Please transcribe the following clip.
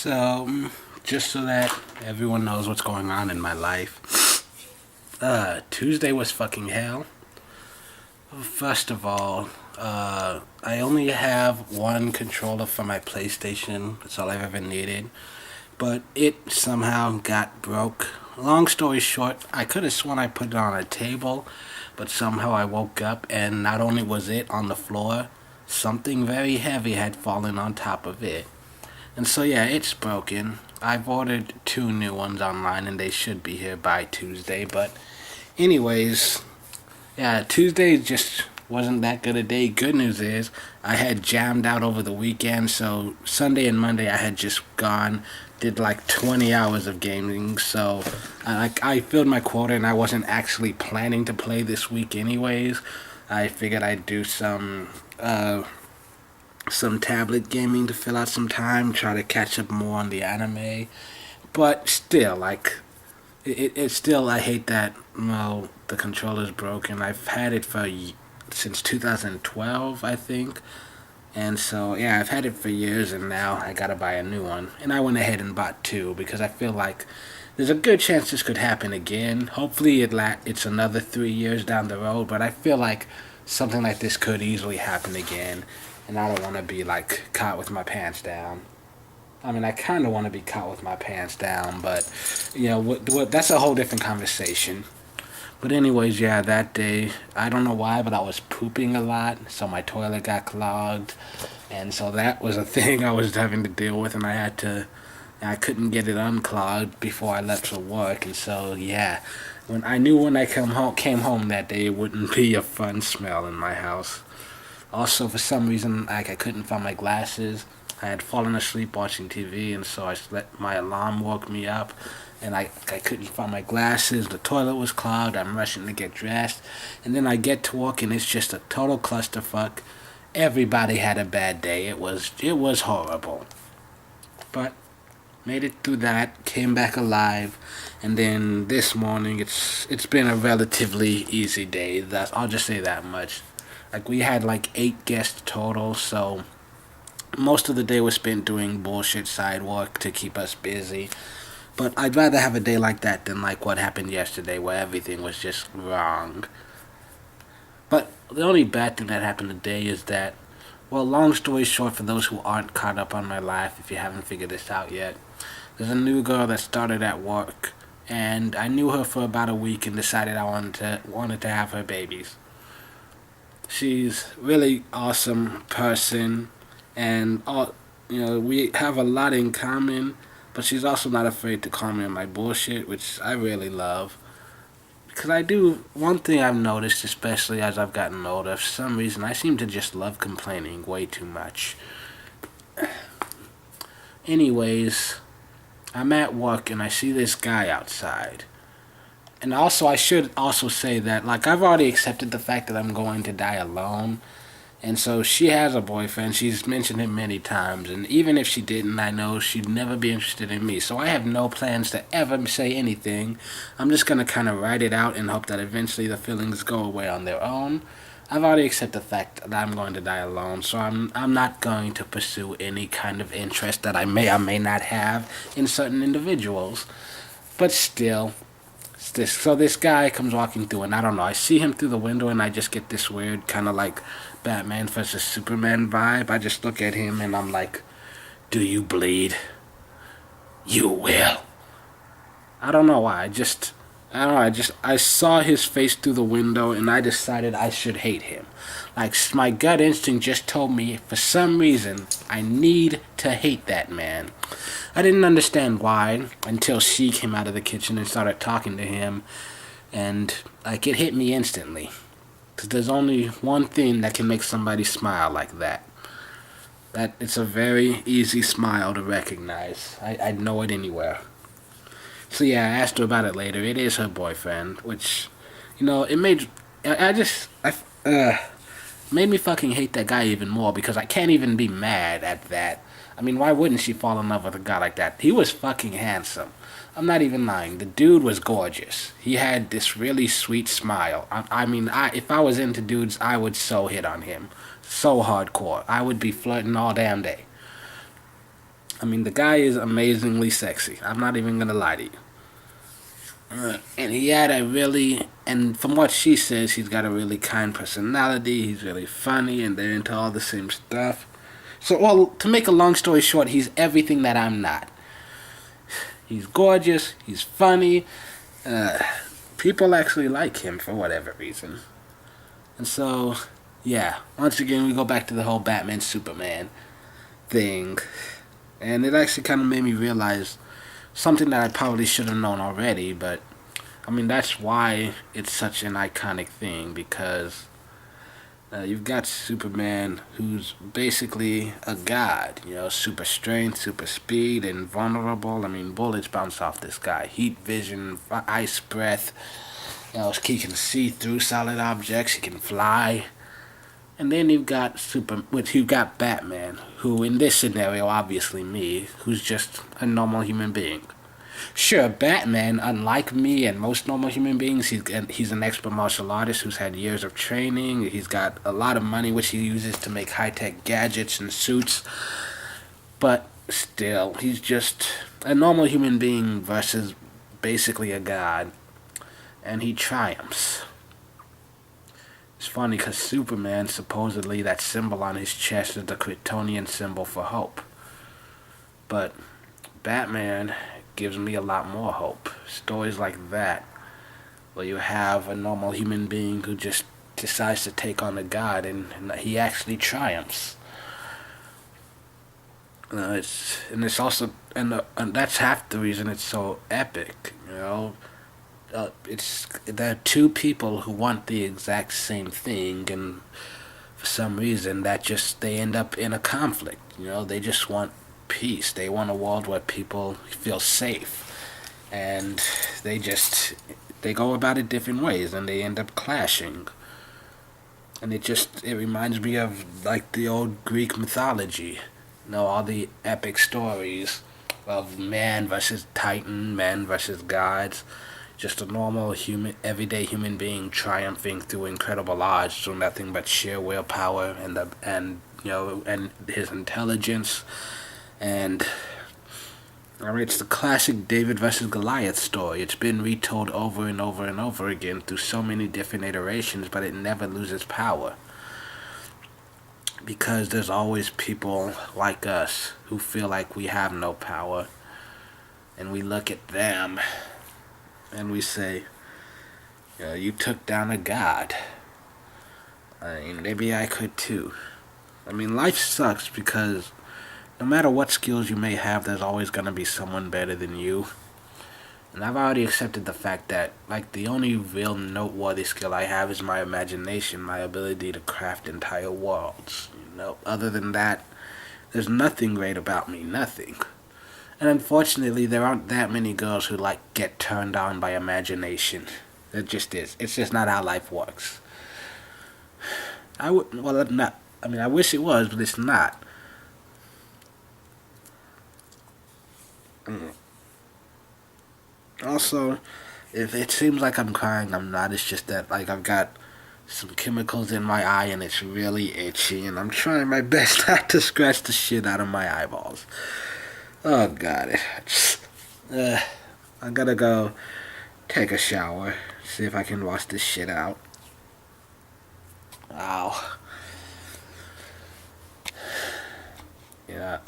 So, just so that everyone knows what's going on in my life, Tuesday was fucking hell. First of all, I only have one controller for my PlayStation. That's all I've ever needed. But it somehow got broke. Long story short, I could have sworn I put it on a table, but somehow I woke up and not only was it on the floor, something very heavy had fallen on top of it. And so yeah, it's broken. I've ordered two new ones online and they should be here by Tuesday. But anyways, yeah, Tuesday just wasn't that good a day. Good news is I had jammed out over the weekend, so Sunday and Monday I had just gone, did like 20 hours of gaming. So I filled my quota and I wasn't actually planning to play this week anyways. I figured I'd do some tablet gaming to fill out some time, try to catch up more on the anime. But still, like, it's still, I hate that, well, the controller's broken. I've had it since 2012, I think. And so, yeah, I've had it for years, and now I gotta buy a new one. And I went ahead and bought two, because I feel like there's a good chance this could happen again. Hopefully it's another 3 years down the road, but I feel like something like this could easily happen again. And I don't want to be, like, caught with my pants down. I mean, I kind of want to be caught with my pants down, but, that's a whole different conversation. But anyways, yeah, that day, I don't know why, but I was pooping a lot, so my toilet got clogged, and so that was a thing I was having to deal with, and I couldn't get it unclogged before I left for work, and so, yeah, when I came home that day, it wouldn't be a fun smell in my house. Also, for some reason, like, I couldn't find my glasses. I had fallen asleep watching TV, and so my alarm woke me up, and I couldn't find my glasses. The toilet was clogged. I'm rushing to get dressed, and then I get to work, and it's just a total clusterfuck. Everybody had a bad day. It was horrible, but made it through that. Came back alive, and then this morning, it's been a relatively easy day. I'll just say that much. Like, we had like 8 guests total, so most of the day was spent doing bullshit side work to keep us busy. But I'd rather have a day like that than like what happened yesterday where everything was just wrong. But the only bad thing that happened today is that, well, long story short, for those who aren't caught up on my life, if you haven't figured this out yet, there's a new girl that started at work, and I knew her for about a week and decided I wanted to have her babies. She's really awesome person, and we have a lot in common. But she's also not afraid to call me on my bullshit, which I really love. Because one thing I've noticed, especially as I've gotten older, for some reason I seem to just love complaining way too much. Anyways, I'm at work and I see this guy outside. And also, I should also say that, like, I've already accepted the fact that I'm going to die alone. And so she has a boyfriend. She's mentioned him many times. And even if she didn't, I know she'd never be interested in me. So I have no plans to ever say anything. I'm just going to kind of write it out and hope that eventually the feelings go away on their own. I've already accepted the fact that I'm going to die alone. So I'm not going to pursue any kind of interest that I may or may not have in certain individuals. But still, this guy comes walking through, and I don't know, I see him through the window, and I just get this weird kind of like Batman versus Superman vibe. I just look at him, and I'm like, do you bleed? You will. I don't know why. I saw his face through the window, and I decided I should hate him. Like, my gut instinct just told me, for some reason, I need to hate that man. I didn't understand why until she came out of the kitchen and started talking to him, and, like, it hit me instantly. Because there's only one thing that can make somebody smile like that. That it's a very easy smile to recognize. I'd know it anywhere. So yeah, I asked her about it later. It is her boyfriend, which, it made me fucking hate that guy even more because I can't even be mad at that. I mean, why wouldn't she fall in love with a guy like that? He was fucking handsome. I'm not even lying. The dude was gorgeous. He had this really sweet smile. If I was into dudes, I would so hit on him. So hardcore. I would be flirting all damn day. I mean, the guy is amazingly sexy. I'm not even gonna lie to you. And he had a really, and from what she says, he's got a really kind personality. He's really funny, and they're into all the same stuff. So, well, to make a long story short, he's everything that I'm not. He's gorgeous. He's funny. Uh, People actually like him for whatever reason. And so, yeah, once again, we go back to the whole Batman Superman thing. And it actually kind of made me realize something that I probably should have known already, but I mean, that's why it's such an iconic thing, because you've got Superman, who's basically a god, super strength, super speed, invulnerable. I mean, bullets bounce off this guy. Heat vision, ice breath. He can see through solid objects. He can fly. And then you've got Batman, who in this scenario, obviously me, who's just a normal human being. Sure, Batman, unlike me and most normal human beings, he's an expert martial artist who's had years of training. He's got a lot of money, which he uses to make high-tech gadgets and suits. But still, he's just a normal human being versus basically a god. And he triumphs. It's funny because Superman, supposedly that symbol on his chest is the Kryptonian symbol for hope. But Batman gives me a lot more hope. Stories like that, where you have a normal human being who just decides to take on a god, and he actually triumphs. It's also and that's half the reason it's so epic. It's there are two people who want the exact same thing, and for some reason they end up in a conflict. They just want peace. They want a world where people feel safe, and they go about it different ways, and they end up clashing. And it reminds me of like the old Greek mythology. All the epic stories of man versus titan, man versus gods. Just a normal everyday human being triumphing through incredible odds through nothing but sheer willpower and his intelligence. And I mean, it's the classic David versus Goliath story. It's been retold over and over and over again through so many different iterations, but it never loses power. Because there's always people like us who feel like we have no power, and we look at them and we say, you took down a god. I mean, maybe I could too. I mean, life sucks because no matter what skills you may have, there's always going to be someone better than you. And I've already accepted the fact that, like, the only real noteworthy skill I have is my imagination, my ability to craft entire worlds. Other than that, there's nothing great about me, nothing. And unfortunately, there aren't that many girls who, get turned on by imagination. It just is. It's just not how life works. I wish it was, but it's not. Also, if it seems like I'm crying, I'm not. It's just that, I've got some chemicals in my eye and it's really itchy, and I'm trying my best not to scratch the shit out of my eyeballs. Oh, God. I gotta go take a shower, see if I can wash this shit out. Ow. Yeah.